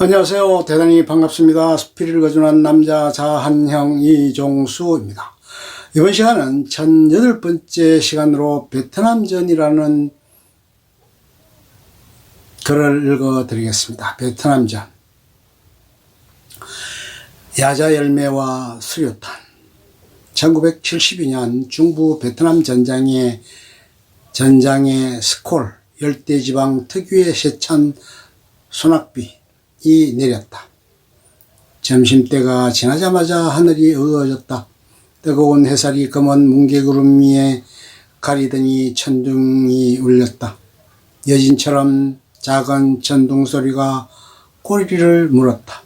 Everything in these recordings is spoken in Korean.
안녕하세요. 대단히 반갑습니다. 스피리를 거둔한 남자 자한형 이종수입니다. 이번 시간은 18번째 시간으로 베트남전이라는 글을 읽어드리겠습니다. 베트남전. 야자열매와 수류탄. 1972년 중부 베트남 전장의 스콜 열대지방 특유의 세찬 소낙비 이 내렸다. 점심때가 지나자마자 하늘이 어두워졌다. 뜨거운 햇살이 검은 뭉게구름 위에 가리더니 천둥이 울렸다. 여진처럼 작은 천둥 소리가 꼬리를 물었다.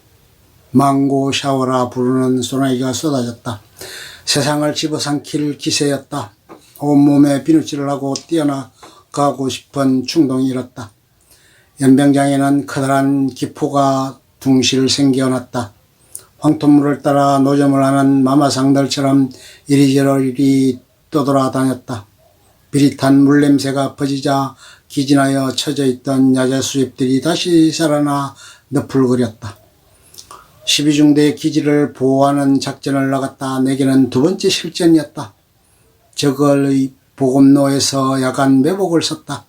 망고 샤워라 부르는 소나기가 쏟아졌다. 세상을 집어삼킬 기세였다. 온몸에 비누칠을 하고 뛰어나가고 싶은 충동이 일었다. 연병장에는 커다란 기포가 둥실 생겨났다. 황토물을 따라 노점을 하는 마마상들처럼 이리저리 떠돌아다녔다. 비릿한 물냄새가 퍼지자 기진하여 처져 있던 야자수잎들이 다시 살아나 너풀거렸다. 12중대 기지를 보호하는 작전을 나갔다. 내게는 두 번째 실전이었다. 적의 보급로에서 야간 매복을 썼다.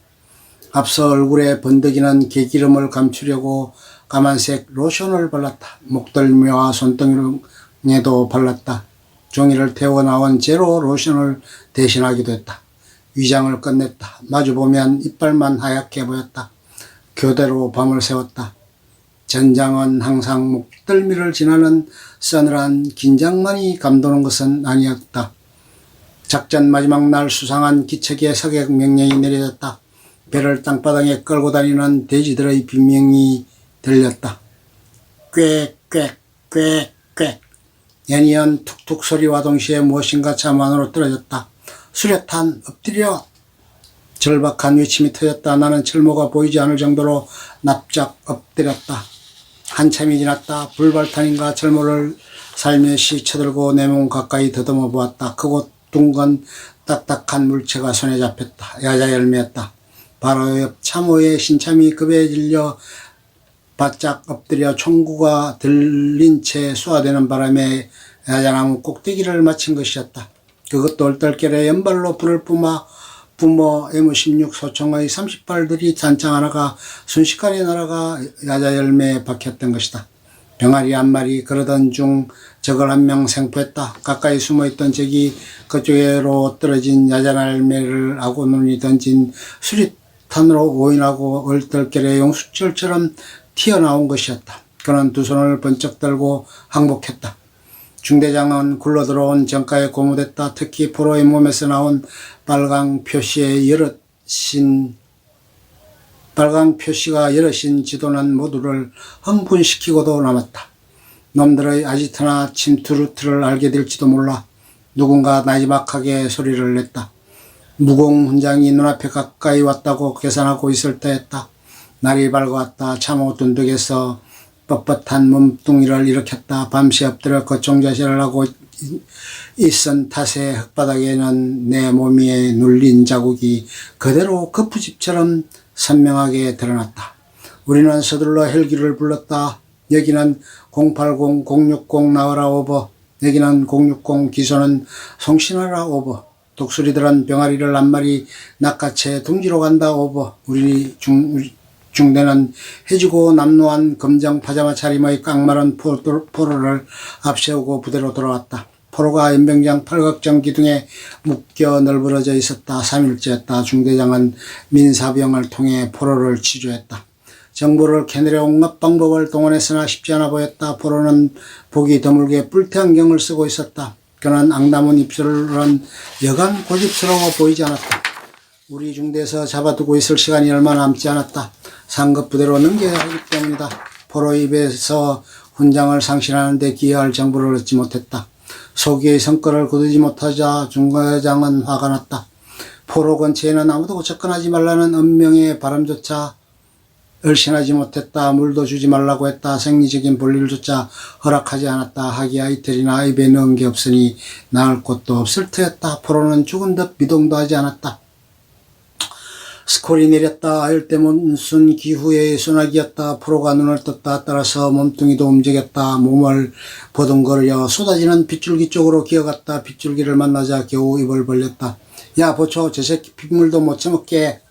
앞서 얼굴에 번득이는 개기름을 감추려고 까만색 로션을 발랐다. 목덜미와 손등에도 발랐다. 종이를 태워 나온 제로 로션을 대신하기도 했다. 위장을 끝냈다. 마주보면 이빨만 하얗게 보였다. 교대로 밤을 새웠다. 전장은 항상 목덜미를 지나는 서늘한 긴장만이 감도는 것은 아니었다. 작전 마지막 날 수상한 기척의 사격 명령이 내려졌다. 배를 땅바닥에 끌고 다니는 돼지들의 비명이 들렸다. 꽥꽥꽥꽥. 연이은 툭툭 소리와 동시에 무엇인가 참 안으로 떨어졌다. 수류탄 엎드려. 절박한 외침이 터졌다. 나는 철모가 보이지 않을 정도로 납작 엎드렸다. 한참이 지났다. 불발탄인가 철모를 살며시 쳐들고 내 몸 가까이 더듬어 보았다. 크고 둥근 딱딱한 물체가 손에 잡혔다. 야자열매였다. 바로 옆 참호의 신참이 급에 질려 바짝 엎드려 총구가 들린 채 쏘아대는 바람에 야자나무 꼭대기를 맞힌 것이었다. 그것도 얼떨결에 연발로 불을 뿜어 M16 소총의 30발들이 단창 하나가 순식간에 날아가 야자열매에 박혔던 것이다. 병아리 한 마리 그러던 중 적을 한 명 생포했다. 가까이 숨어있던 적이 그쪽으로 떨어진 야자열매를 아군이 던진 수류탄으로 오인하고 얼떨결에 용수철처럼 튀어나온 것이었다. 그는 두 손을 번쩍 들고 항복했다. 중대장은 굴러들어온 정가에 고무됐다. 특히 포로의 몸에서 나온 빨강 표시가 여럿인 지도는 모두를 흥분시키고도 남았다. 놈들의 아지트나 침투루트를 알게 될지도 몰라. 누군가 나지막하게 소리를 냈다. 무공 훈장이 눈앞에 가까이 왔다고 계산하고 있을 때였다. 날이 밝아왔다. 참호 둔둑에서 뻣뻣한 몸뚱이를 일으켰다. 밤새 엎드려 거총자세를 하고 있은 탓에 흙바닥에는 내 몸 위에 눌린 자국이 그대로 거푸집처럼 선명하게 드러났다. 우리는 서둘러 헬기를 불렀다. 여기는 080, 060 나와라 오버. 여기는 060 기소는 송신하라 오버. 독수리들은 병아리를 한 마리 낚아채 둥지로 간다 오버. 우리 중대는 해지고 남루한 검정 파자마 차림의 깡마른 포로를 앞세우고 부대로 돌아왔다. 포로가 연병장 팔각정 기둥에 묶여 널브러져 있었다. 3일째였다. 중대장은 민사병을 통해 포로를 치조했다. 정보를 캐내려 온갖 방법을 동원했으나 쉽지 않아 보였다. 포로는 보기 드물게 뿔테안경을 쓰고 있었다. 그는 앙담은 입술은 여간 고집스러워 보이지 않았다. 우리 중대에서 잡아두고 있을 시간이 얼마 남지 않았다. 상급 부대로 넘겨야 하기 때문이다. 포로 입에서 훈장을 상실하는 데 기여할 정보를 얻지 못했다. 소기의 성과를 거두지 못하자 중대장은 화가 났다. 포로 근처에는 아무도 접근하지 말라는 엄명의 바람조차 얼씬하지 못했다. 물도 주지 말라고 했다. 생리적인 볼일조차 허락하지 않았다. 하기야 이틀이나 입에 넣은 게 없으니 나을 곳도 없을 터였다. 포로는 죽은 듯 미동도 하지 않았다. 스콜이 내렸다. 아열대 몬순 기후의 소나기였다. 포로가 눈을 떴다. 따라서 몸뚱이도 움직였다. 몸을 버둥거려 쏟아지는 빗줄기 쪽으로 기어갔다. 빗줄기를 만나자 겨우 입을 벌렸다. 야 보초, 저 새끼 빗물도 못 처먹게.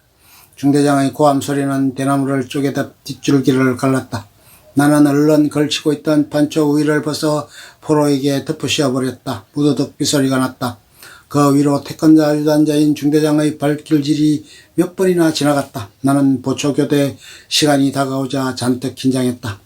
중대장의 고함 소리는 대나무를 쪼개다 빗줄기를 갈랐다. 나는 얼른 걸치고 있던 판초 우위를 벗어 포로에게 덮어씌워버렸다. 무더덕 빗소리가 났다. 그 위로 태권자 유단자인 중대장의 발길질이 몇 번이나 지나갔다. 나는 보초교대 시간이 다가오자 잔뜩 긴장했다.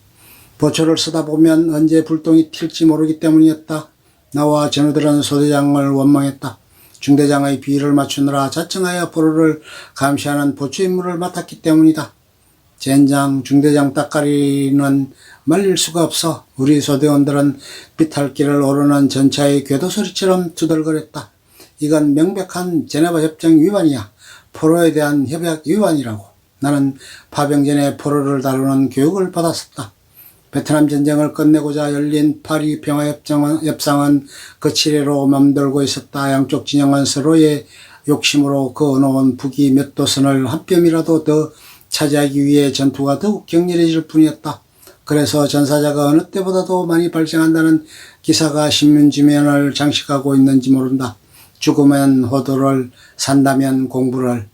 보초를 쓰다 보면 언제 불똥이 튈지 모르기 때문이었다. 나와 전우들은 소대장을 원망했다. 중대장의 비위를 맞추느라 자청하여 포로를 감시하는 보초 임무를 맡았기 때문이다. 젠장 중대장 따까리는 말릴 수가 없어. 우리 소대원들은 비탈길을 오르는 전차의 궤도소리처럼 투덜거렸다. 이건 명백한 제네바 협정 위반이야. 포로에 대한 협약 위반이라고. 나는 파병 전에 포로를 다루는 교육을 받았었다. 베트남 전쟁을 끝내고자 열린 파리 평화협상은 그 치레로 맘돌고 있었다. 양쪽 진영은 서로의 욕심으로 그어놓은 북이 몇 도선을 한 뼘이라도 더 차지하기 위해 전투가 더욱 격렬해질 뿐이었다. 그래서 전사자가 어느 때보다도 많이 발생한다는 기사가 신문지면을 장식하고 있는지 모른다. 죽으면 호도를, 산다면 공부를.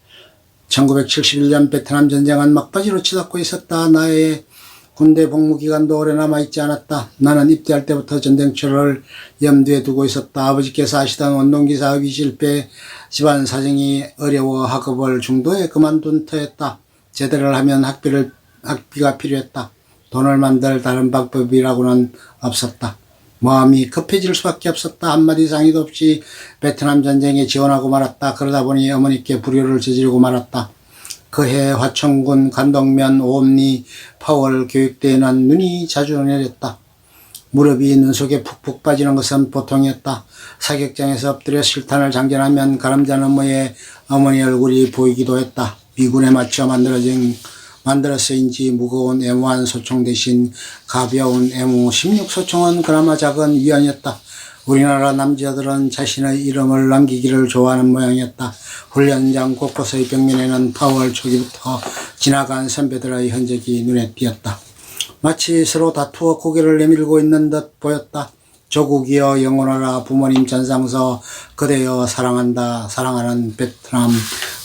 1971년 베트남 전쟁은 막바지로 치닫고 있었다. 나의 군대 복무 기간도 오래 남아있지 않았다. 나는 입대할 때부터 전쟁철을 염두에 두고 있었다. 아버지께서 하시던 원동기 사업이 실패, 집안 사정이 어려워 학업을 중도에 그만둔 터였다. 제대를 하면 학비가 필요했다. 돈을 만들 다른 방법이라고는 없었다. 마음이 급해질 수밖에 없었다. 한마디 상의도 없이 베트남 전쟁에 지원하고 말았다. 그러다 보니 어머니께 불효를 저지르고 말았다. 그해 화천군 간동면 오엄리 파월 교육대에는 눈이 자주 내렸다. 무릎이 눈 속에 푹푹 빠지는 것은 보통이었다. 사격장에서 엎드려 실탄을 장전하면 가람자 너머에 어머니 얼굴이 보이기도 했다. 미군에 맞춰 만들어서인지 무거운 M1 소총 대신 가벼운 M16 소총은 그나마 작은 위안이었다. 우리나라 남자들은 자신의 이름을 남기기를 좋아하는 모양이었다. 훈련장 곳곳의 벽면에는 파월 초기부터 지나간 선배들의 흔적이 눈에 띄었다. 마치 서로 다투어 고개를 내밀고 있는 듯 보였다. 조국이여 영원하라. 부모님 전상서 그대여 사랑한다. 사랑하는 베트남.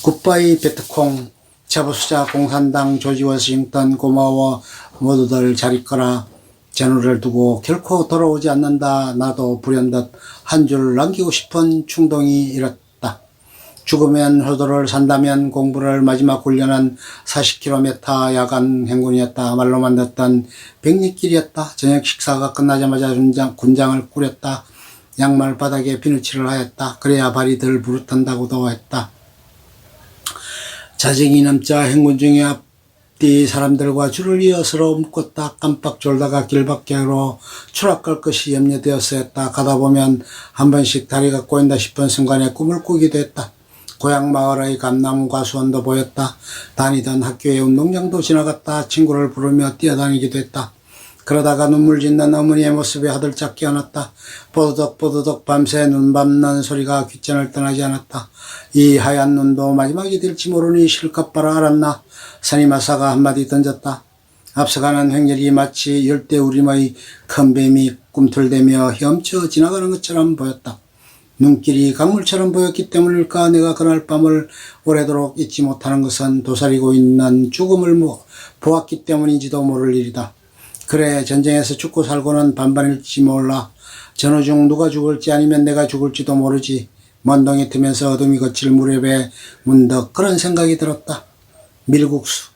굿바이 베트콩. 자부수자 공산당 조지 워싱턴 고마워. 모두들 잘 있거라. 전우를 두고 결코 돌아오지 않는다. 나도 불현듯 한 줄 남기고 싶은 충동이 일었다. 죽으면 효도를, 산다면 공부를. 마지막 훈련은 40km 야간 행군이었다. 말로만 듣던 백리길이었다. 저녁 식사가 끝나자마자 군장을 꾸렸다. 양말 바닥에 비누칠을 하였다. 그래야 발이 덜 부르탄다고도 했다. 자정이 넘자 행군 중에 앞뒤 사람들과 줄을 이어 서로 묶었다. 깜빡 졸다가 길밖으로 추락할 것이 염려되었었다. 가다 보면 한 번씩 다리가 꼬인다 싶은 순간에 꿈을 꾸기도 했다. 고향 마을의 감나무가 수원도 보였다. 다니던 학교의 운동장도 지나갔다. 친구를 부르며 뛰어다니기도 했다. 그러다가 눈물 짓는 어머니의 모습에 화들짝 깨어났다. 뽀드덕 밤새 눈 밟는 소리가 귓전을 떠나지 않았다. 이 하얀 눈도 마지막이 될지 모르니 실컷 봐라 알았나. 산이마사가 한마디 던졌다. 앞서가는 횡렬이 마치 열대우림의 큰 뱀이 꿈틀대며 헤엄쳐 지나가는 것처럼 보였다. 눈길이 강물처럼 보였기 때문일까. 내가 그날 밤을 오래도록 잊지 못하는 것은 도사리고 있는 죽음을 보았기 때문인지도 모를 일이다. 그래, 전쟁에서 죽고 살고는 반반일지 몰라. 전후 중 누가 죽을지 아니면 내가 죽을지도 모르지. 먼동이 트면서 어둠이 거칠 무렵에 문득 그런 생각이 들었다. 밀국수.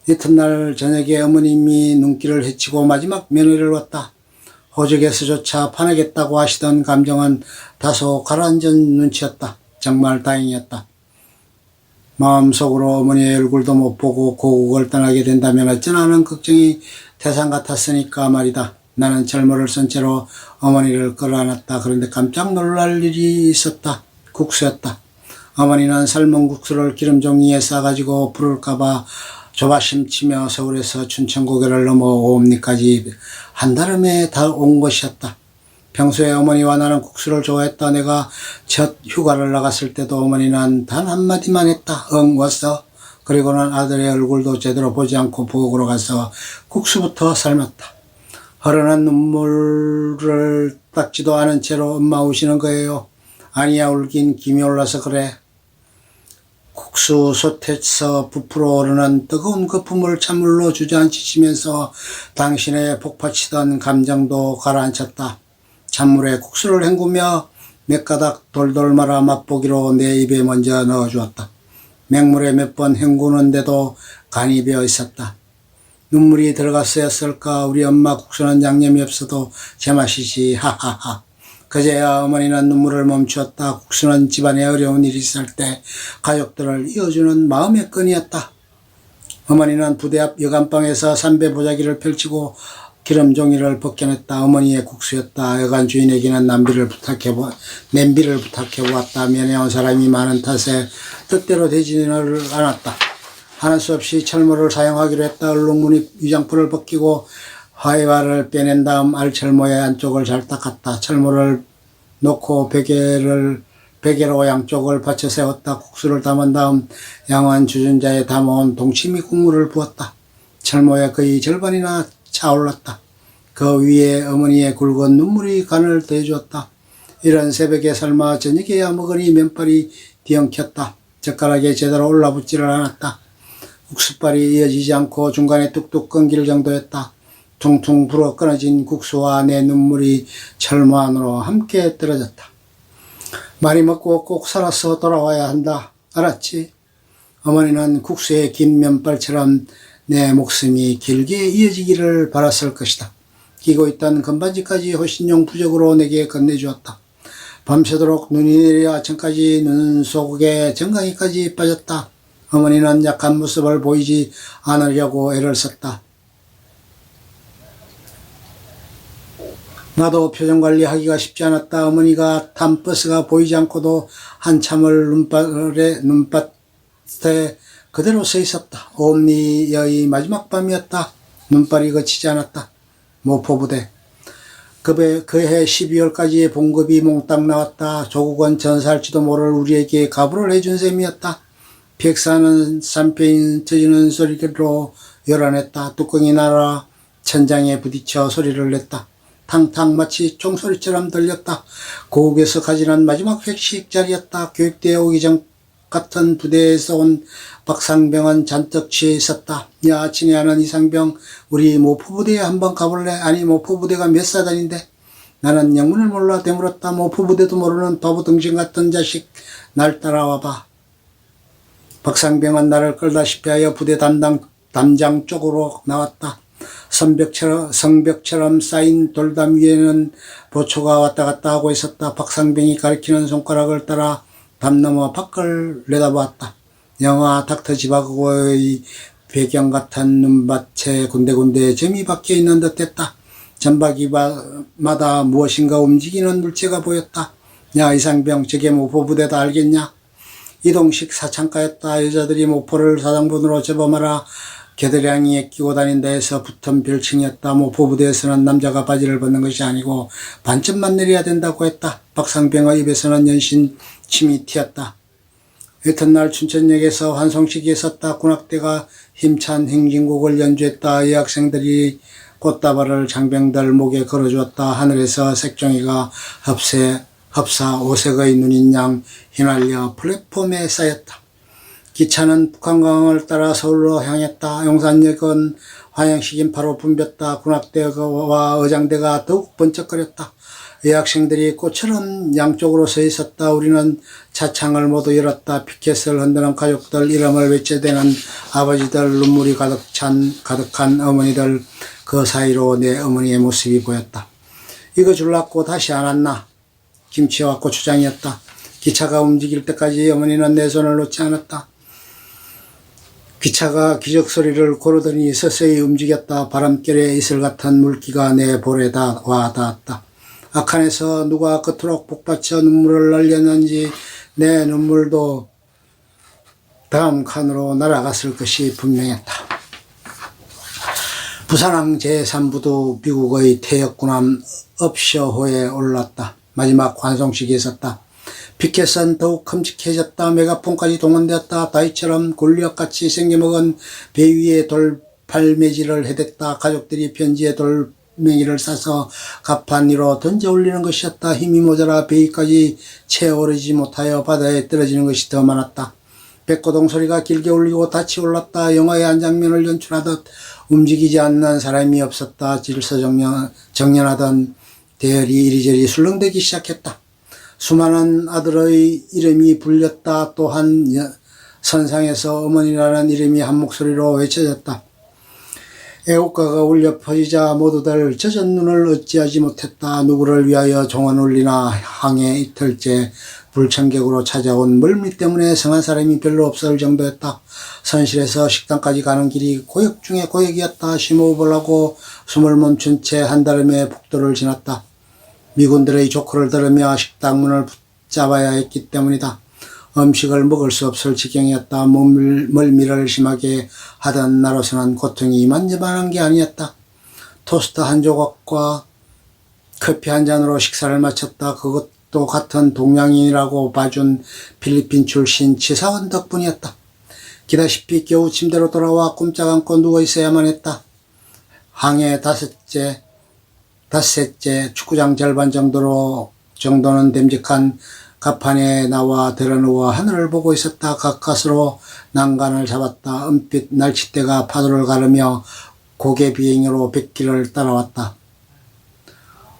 이튿날 저녁에 어머님이 눈길을 헤치고 마지막 면회를 왔다. 호적에서조차 파내겠다고 하시던 감정은 다소 가라앉은 눈치였다. 정말 다행이었다. 마음속으로 어머니의 얼굴도 못 보고 고국을 떠나게 된다면 어쩌나 하는 걱정이 태산 같았으니까 말이다. 나는 절모를 쓴 채로 어머니를 끌어안았다. 그런데 깜짝 놀랄 일이 있었다. 국수였다. 어머니는 삶은 국수를 기름종이에 싸가지고 부를까봐 조바심 치며 서울에서 춘천고개를 넘어 오음리까지 한달음에 다 온 것이었다. 평소에 어머니와 나는 국수를 좋아했다. 내가 첫 휴가를 나갔을 때도 어머니는 단 한마디만 했다. 응, 왔어. 그리고는 아들의 얼굴도 제대로 보지 않고 부엌으로 가서 국수부터 삶았다. 흐르는 눈물을 닦지도 않은 채로 엄마 우시는 거예요. 아니야, 울긴 김이 올라서 그래. 국수 솥에서 부풀어 오르는 뜨거운 거품을 찬물로 주저앉히시면서 당신의 폭받치던 감정도 가라앉혔다. 찬물에 국수를 헹구며 몇 가닥 돌돌 말아 맛보기로 내 입에 먼저 넣어주었다. 맹물에 몇 번 헹구는데도 간이 배어 있었다. 눈물이 들어갔어야 쓸까. 우리 엄마 국수는 양념이 없어도 제맛이지. 하하하. 그제야 어머니는 눈물을 멈추었다. 국수는 집안에 어려운 일이 있을 때 가족들을 이어주는 마음의 끈이었다. 어머니는 부대 앞 여간방에서 삼배 보자기를 펼치고 기름 종이를 벗겨냈다. 어머니의 국수였다. 여간 주인에게는 냄비를 부탁해보았다. 면회온 사람이 많은 탓에 뜻대로 되지를 않았다. 하는 수 없이 철모를 사용하기로 했다. 얼룩무늬 위장풀을 벗기고 화이발을 빼낸 다음 알철모의 안쪽을 잘 닦았다. 철모를 놓고 베개로 양쪽을 받쳐 세웠다. 국수를 담은 다음 양원 주전자에 담아온 동치미 국물을 부었다. 철모의 거의 절반이나 차올랐다. 그 위에 어머니의 굵은 눈물이 간을 더해주었다. 이런 새벽에 설마 저녁에야 먹으니 면발이 뒤엉켰다. 젓가락에 제대로 올라붙지를 않았다. 국수발이 이어지지 않고 중간에 뚝뚝 끊길 정도였다. 퉁퉁 불어 끊어진 국수와 내 눈물이 철모 안으로 함께 떨어졌다. 많이 먹고 꼭 살아서 돌아와야 한다. 알았지? 어머니는 국수의 긴 면발처럼 내 목숨이 길게 이어지기를 바랐을 것이다. 끼고 있던 건반지까지 호신용 부적으로 내게 건네주었다. 밤새도록 눈이 내려 아침까지 눈 속에 정강이까지 빠졌다. 어머니는 약한 모습을 보이지 않으려고 애를 썼다. 나도 표정관리하기가 쉽지 않았다. 어머니가 탄 버스가 보이지 않고도 한참을 눈밭에 그대로 서 있었다. 옴니의 마지막 밤이었다. 눈발이 거치지 않았다. 모포부대. 그해 12월까지 봉급이 몽땅 나왔다. 조국은 전사할지도 모를 우리에게 가부를 해준 셈이었다. 벽사는 산패인 터지는 소리로 요란했다. 뚜껑이 날아 천장에 부딪혀 소리를 냈다. 탕탕 마치 총소리처럼 들렸다. 고국에서 가지는 마지막 회식 자리였다. 교육대에 오기 전 같은 부대에서 온 박상병은 잔뜩 취해 있었다. 야, 친애하는 이상병, 우리 모포부대에 한번 가볼래? 아니, 모포부대가 몇 사단인데? 나는 영문을 몰라 되물었다. 모포부대도 모르는 바보 등신 같은 자식, 날 따라와봐. 박상병은 나를 끌다시피 하여 부대 담장 쪽으로 나왔다. 성벽처럼 쌓인 돌담 위에는 보초가 왔다 갔다 하고 있었다. 박상병이 가리키는 손가락을 따라 담 너머 밖을 내다보았다. 영화 닥터 지바고의 배경 같은 눈밭에 군데군데 점이 박혀 있는 듯했다. 점박이마다 무엇인가 움직이는 물체가 보였다. 야, 이상병, 저게 모포부대다 알겠냐? 이동식 사창가였다. 여자들이 모포를 사당분으로 접어마라 겨드랑이에 끼고 다닌다 해서 붙은 별칭이었다. 모포부대에서는 남자가 바지를 벗는 것이 아니고 반쯤만 내려야 된다고 했다. 박상병의 입에서는 연신 침이 튀었다. 이튿날 춘천역에서 환송식이 있었다. 군악대가 힘찬 행진곡을 연주했다. 여학생들이 꽃다발을 장병들 목에 걸어주었다. 하늘에서 색종이가 흡사 오색의 눈인 양 휘날려 플랫폼에 쌓였다. 기차는 북한강을 따라 서울로 향했다. 용산역은 환영식인 바로 붐볐다. 군악대와 의장대가 더욱 번쩍거렸다. 여학생들이 꽃처럼 양쪽으로 서 있었다. 우리는 차창을 모두 열었다. 피켓을 흔드는 가족들, 이름을 외쳐대는 아버지들, 눈물이 가득한 어머니들, 그 사이로 내 어머니의 모습이 보였다. 이거 줄라고 다시 안 왔나? 김치와 고추장이었다. 기차가 움직일 때까지 어머니는 내 손을 놓지 않았다. 기차가 기적소리를 고르더니 서서히 움직였다. 바람결에 이슬 같은 물기가 내 볼에 와 닿았다. 악한에서 누가 그토록 복받쳐 눈물을 날렸는지 내 눈물도 다음 칸으로 날아갔을 것이 분명했다. 부산항 제3부도 미국의 퇴역군함 업셔호에 올랐다. 마지막 환송식이 있었다. 피켓은 더욱 큼직해졌다. 메가폰까지 동원되었다. 다이처럼 골리앗같이 생겨먹은 배 위에 돌팔매질을 해댔다. 가족들이 편지에 돌멩이를 싸서 갑판 위로 던져 올리는 것이었다. 힘이 모자라 베이까지 채오르지 못하여 바다에 떨어지는 것이 더 많았다. 백고동 소리가 길게 울리고 닻이 올랐다. 영화의 한 장면을 연출하듯 움직이지 않는 사람이 없었다. 질서정연하던 대열이 이리저리 술렁대기 시작했다. 수많은 아들의 이름이 불렸다. 또한 선상에서 어머니라는 이름이 한 목소리로 외쳐졌다. 애국가가 울려 퍼지자 모두들 젖은 눈을 어찌하지 못했다. 누구를 위하여 종은 울리나 항해 이틀째 불청객으로 찾아온 멀미 때문에 성한 사람이 별로 없을 정도였다. 선실에서 식당까지 가는 길이 고역 중에 고역이었다. 심호흡을 하고 숨을 멈춘 채 한달음에 북도를 지났다. 미군들의 조크를 들으며 식당 문을 붙잡아야 했기 때문이다. 음식을 먹을 수 없을 지경이었다. 멀미를 심하게 하던 나로서는 고통이 이만저만한 게 아니었다. 토스트 한 조각과 커피 한 잔으로 식사를 마쳤다. 그것도 같은 동양인이라고 봐준 필리핀 출신 치사원 덕분이었다. 기다시피 겨우 침대로 돌아와 꼼짝 않고 누워 있어야만 했다. 항해 닷새째 축구장 절반 정도는 됨직한 갑판에 나와 들어누워 하늘을 보고 있었다. 가까스로 난간을 잡았다. 은빛 날치대가 파도를 가르며 고개 비행으로 뱃길을 따라왔다.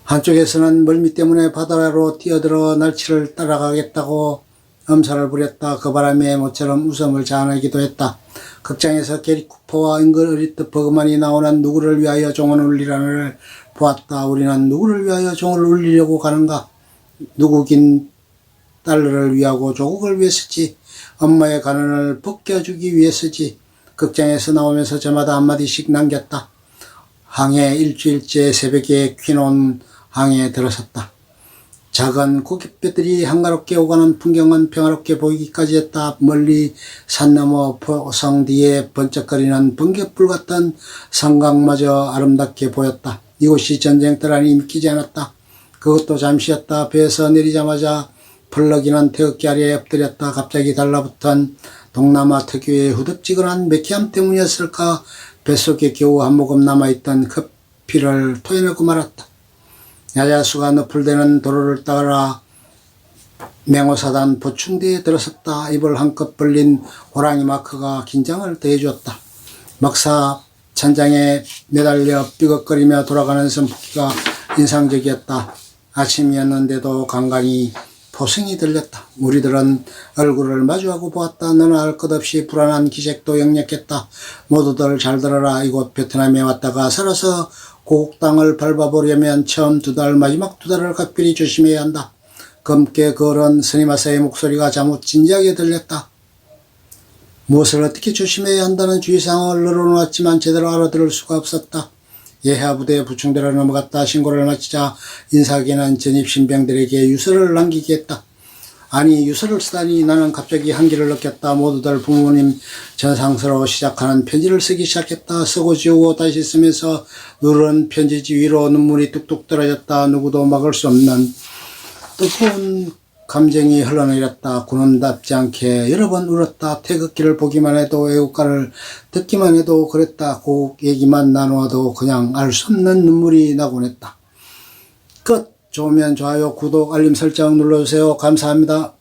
한쪽에서는 멀미 때문에 바다로 뛰어들어 날치를 따라가겠다고 엄살을 부렸다. 그 바람에 모처럼 웃음을 자아내기도 했다. 극장에서 게리 쿠퍼와 잉그리드 버그만이 나오는 누구를 위하여 종을 울리라를 보았다. 우리는 누구를 위하여 종을 울리려고 가는가? 누구긴 딸을 위하고 조국을 위해서지. 엄마의 가난을 벗겨주기 위해서지. 극장에서 나오면서 저마다 한마디씩 남겼다. 항해 일주일째 새벽에 퀴논 항해에 들어섰다. 작은 고깃배들이 한가롭게 오가는 풍경은 평화롭게 보이기까지 했다. 멀리 산 너머 포성 뒤에 번쩍거리는 번갯불 같던 성곽마저 아름답게 보였다. 이곳이 전쟁터라니 믿기지 않았다. 그것도 잠시였다. 배에서 내리자마자 펄럭이는 태극기 아래에 엎드렸다. 갑자기 달라붙은 동남아 특유의 후덥지근한 매캐함 때문이었을까? 뱃속에 겨우 한 모금 남아있던 커피를 토해내고 말았다. 야자수가 너풀대는 도로를 따라 맹호사단 보충대에 들어섰다. 입을 한껏 벌린 호랑이 마크가 긴장을 더해주었다. 막사 천장에 매달려 삐걱거리며 돌아가는 선풍기가 인상적이었다. 아침이었는데도 간간히 포승이 들렸다. 우리들은 얼굴을 마주하고 보았다. 너나 할 것 없이 불안한 기색도 역력했다. 모두들 잘 들어라. 이곳 베트남에 왔다가 살아서 고국 땅을 밟아보려면 처음 2달, 마지막 2달을 각별히 조심해야 한다. 검게 걸은 스니마사의 목소리가 자뭇 진지하게 들렸다. 무엇을 어떻게 조심해야 한다는 주의사항을 늘어놓았지만 제대로 알아들을 수가 없었다. 예하부대 부충대로 넘어갔다. 신고를 마치자 인사하기는 전입 신병들에게 유서를 남기게 했다. 아니, 유서를 쓰다니. 나는 갑자기 한기를 느꼈다. 모두들 부모님 전상서로 시작하는 편지를 쓰기 시작했다. 쓰고 지우고 다시 쓰면서 누런 편지지 위로 눈물이 뚝뚝 떨어졌다. 누구도 막을 수 없는 뜨거운 감정이 흘러내렸다. 군원답지 않게 여러 번 울었다. 태극기를 보기만 해도 애국가를 듣기만 해도 그랬다. 고국 얘기만 나누어도 그냥 알 수 없는 눈물이 나곤 했다. 끝! 좋으면 좋아요, 구독, 알림 설정 눌러주세요. 감사합니다.